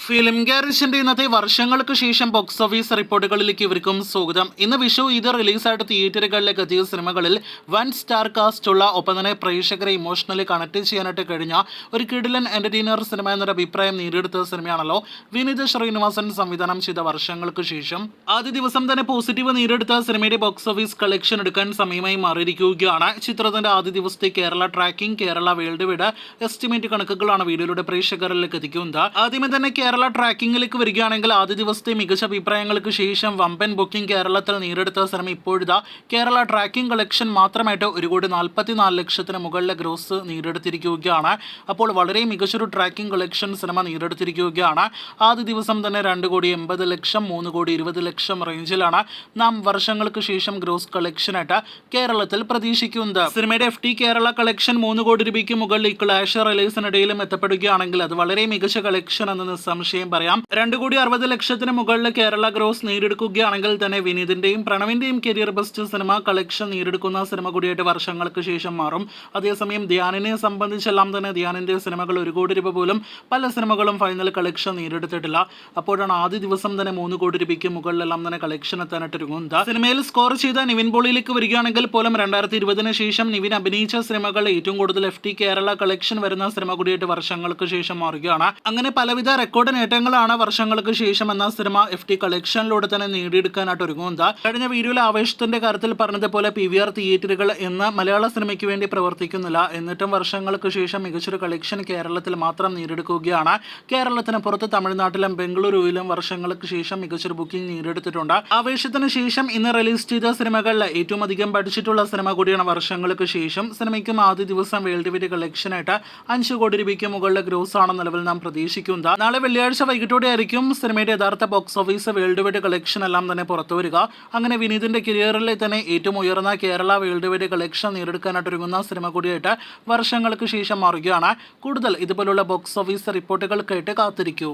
Film ഗാരേജിന്റെ ഇന്നത്തെ വർഷങ്ങൾക്ക് ശേഷം ബോക്സ് ഓഫീസ് റിപ്പോർട്ടുകളിലേക്ക് ഇവർക്കും സ്വാഗതം. ഇന്ന് വിഷു ഇത് റിലീസായിട്ട് തിയേറ്ററുകളിലേക്ക് എത്തിയ സിനിമകളിൽ വൻ സ്റ്റാർ കാസ്റ്റ് ഉള്ള ഒപ്പം തന്നെ പ്രേക്ഷകരെ ഇമോഷണലി കണക്ട് ചെയ്യാനായിട്ട് കഴിഞ്ഞ ഒരു കിടിലൻ എന്റർടൈനർ സിനിമ എന്നൊരു അഭിപ്രായം നേടിയെടുത്ത സിനിമയാണല്ലോ വിനീത് ശ്രീനിവാസൻ സംവിധാനം ചെയ്ത വർഷങ്ങൾക്ക് ശേഷം. ആദ്യ ദിവസം തന്നെ പോസിറ്റീവ് നേടിയെടുത്ത സിനിമയുടെ ബോക്സ് ഓഫീസ് കളക്ഷൻ എടുക്കാൻ സമയമായി മാറിയിരിക്കുകയാണ്. ചിത്രത്തിന്റെ ആദ്യ ദിവസത്തെ Kerala tracking, Kerala world wide estimate കണക്കുകളാണ് വീഡിയോയിലൂടെ പ്രേക്ഷകരിലേക്ക് എത്തിക്കുന്നത്. ആദ്യമേ തന്നെ കേരള ട്രാക്കിംഗിലേക്ക് വരികയാണെങ്കിൽ ആദ്യ ദിവസത്തെ മികച്ച അഭിപ്രായങ്ങൾക്ക് ശേഷം വമ്പൻ ബുക്കിംഗ് കേരളത്തിൽ നേടിയെടുത്ത സിനിമ ഇപ്പോഴിതാ കേരള ട്രാക്കിംഗ് കളക്ഷൻ മാത്രമായിട്ട് 1,44,00,000 മുകളിലെ ഗ്രോസ് നേടിയെടുത്തിരിക്കുകയാണ്. അപ്പോൾ വളരെ മികച്ചൊരു ട്രാക്കിംഗ് കളക്ഷൻ സിനിമ നേടിയെടുത്തിരിക്കുകയാണ്. ആദ്യ ദിവസം തന്നെ 2,80,00,000, 3,20,00,000 റേഞ്ചിലാണ് നാം വർഷങ്ങൾക്ക് ശേഷം ഗ്രോസ് കളക്ഷനായിട്ട് കേരളത്തിൽ പ്രതീക്ഷിക്കുന്നത്. സിനിമയുടെ FT കേരള കളക്ഷൻ 3 കോടി രൂപയ്ക്ക് മുകളിൽ ഈ ക്ലാഷ് റിലീസിനിടയിലും എത്തപ്പെടുകയാണെങ്കിൽ അത് വളരെ മികച്ച കളക്ഷൻ എന്ന സംശയം പറയാം. 2,60,00,000 മുകളിൽ കേരള ഗ്രോസ് നേടിയെടുക്കുകയാണെങ്കിൽ തന്നെ വിനീതിന്റെയും പ്രണവിന്റെയും കരിയർ ബെസ്റ്റ് സിനിമ കളക്ഷൻ നേടിയെടുക്കുന്ന സിനിമ കൂടിയായിട്ട് വർഷങ്ങൾക്ക് ശേഷം മാറും. അതേസമയം ധ്യാനിനെ സംബന്ധിച്ചെല്ലാം തന്നെ ധ്യാനിന്റെ സിനിമകൾ 1 കോടി രൂപ പോലും പല സിനിമകളും ഫൈനൽ കളക്ഷൻ നേടിയെടുത്തിട്ടില്ല. അപ്പോഴാണ് ആദ്യ ദിവസം തന്നെ 3 കോടി രൂപയ്ക്ക് മുകളിലെല്ലാം തന്നെ കളക്ഷൻ എത്താനായിട്ട് ഒരുങ്ങുന്നത്. സിനിമയിൽ സ്കോർ ചെയ്ത നിവിൻ പോളിയിലേക്ക് വരികയാണെങ്കിൽ പോലും 2020 ശേഷം നിവിൻ അഭിനയിച്ച സിനിമകൾ ഏറ്റവും കൂടുതൽ FT കേരള കളക്ഷൻ വരുന്ന സിനിമ കൂടിയായിട്ട് വർഷങ്ങൾക്ക് ശേഷം മാറുകയാണ്. അങ്ങനെ പലവിധ റെക്കോർഡ് നേട്ടങ്ങളാണ് വർഷങ്ങൾക്ക് ശേഷം എന്ന സിനിമ FT കളക്ഷനിലൂടെ തന്നെ നേടിയെടുക്കാനായിട്ട് ഒരുങ്ങുന്നത്. കഴിഞ്ഞ വീഡിയോയിൽ ആവേശത്തിന്റെ കാര്യത്തിൽ പറഞ്ഞതുപോലെ PVR തിയേറ്ററുകൾ എന്ന മലയാള സിനിമയ്ക്ക് വേണ്ടി പ്രവർത്തിക്കുന്നില്ല. എന്നിട്ടും വർഷങ്ങൾക്ക് ശേഷം മികച്ചൊരു കളക്ഷൻ കേരളത്തിൽ മാത്രം നേടിയെടുക്കുകയാണ്. കേരളത്തിന് പുറത്ത് തമിഴ്നാട്ടിലും ബംഗളൂരുവിലും വർഷങ്ങൾക്ക് ശേഷം മികച്ചൊരു ബുക്കിംഗ് നേടിയെടുത്തിട്ടുണ്ട്. ആവേശത്തിന് ശേഷം ഇന്ന് റിലീസ് ചെയ്ത സിനിമകളിൽ ഏറ്റവും അധികം ബഡ്ജറ്റുള്ള സിനിമ കൂടിയാണ് വർഷങ്ങൾക്ക് ശേഷം. സിനിമയ്ക്കും ആദ്യ ദിവസം വേൾഡ് വൈഡ് കളക്ഷനായിട്ട് 5 കോടി രൂപയ്ക്ക് മുകളിലെ ഗ്രോസ് ആണ് നിലവിൽ നാം പ്രതീക്ഷിക്കുന്നത്. നാളെ വെള്ളിയാഴ്ച വൈകിട്ടോടെ ആയിരിക്കും സിനിമയുടെ യഥാർത്ഥ box office world wide collection എല്ലാം തന്നെ പുറത്തു വരിക. അങ്ങനെ വിനീതിന്റെ കരിയറിലെ തന്നെ ഏറ്റവും ഉയർന്ന കേരള വേൾഡ് വൈഡ് കളക്ഷൻ നേടിയെടുക്കാനായിട്ട് ഒരുങ്ങുന്ന സിനിമ കൂടിയായിട്ട് വർഷങ്ങൾക്ക് ശേഷം മാറുകയാണ്. കൂടുതൽ ഇതുപോലുള്ള ബോക്സ് ഓഫീസ് റിപ്പോർട്ടുകൾക്കായിട്ട് കാത്തിരിക്കൂ.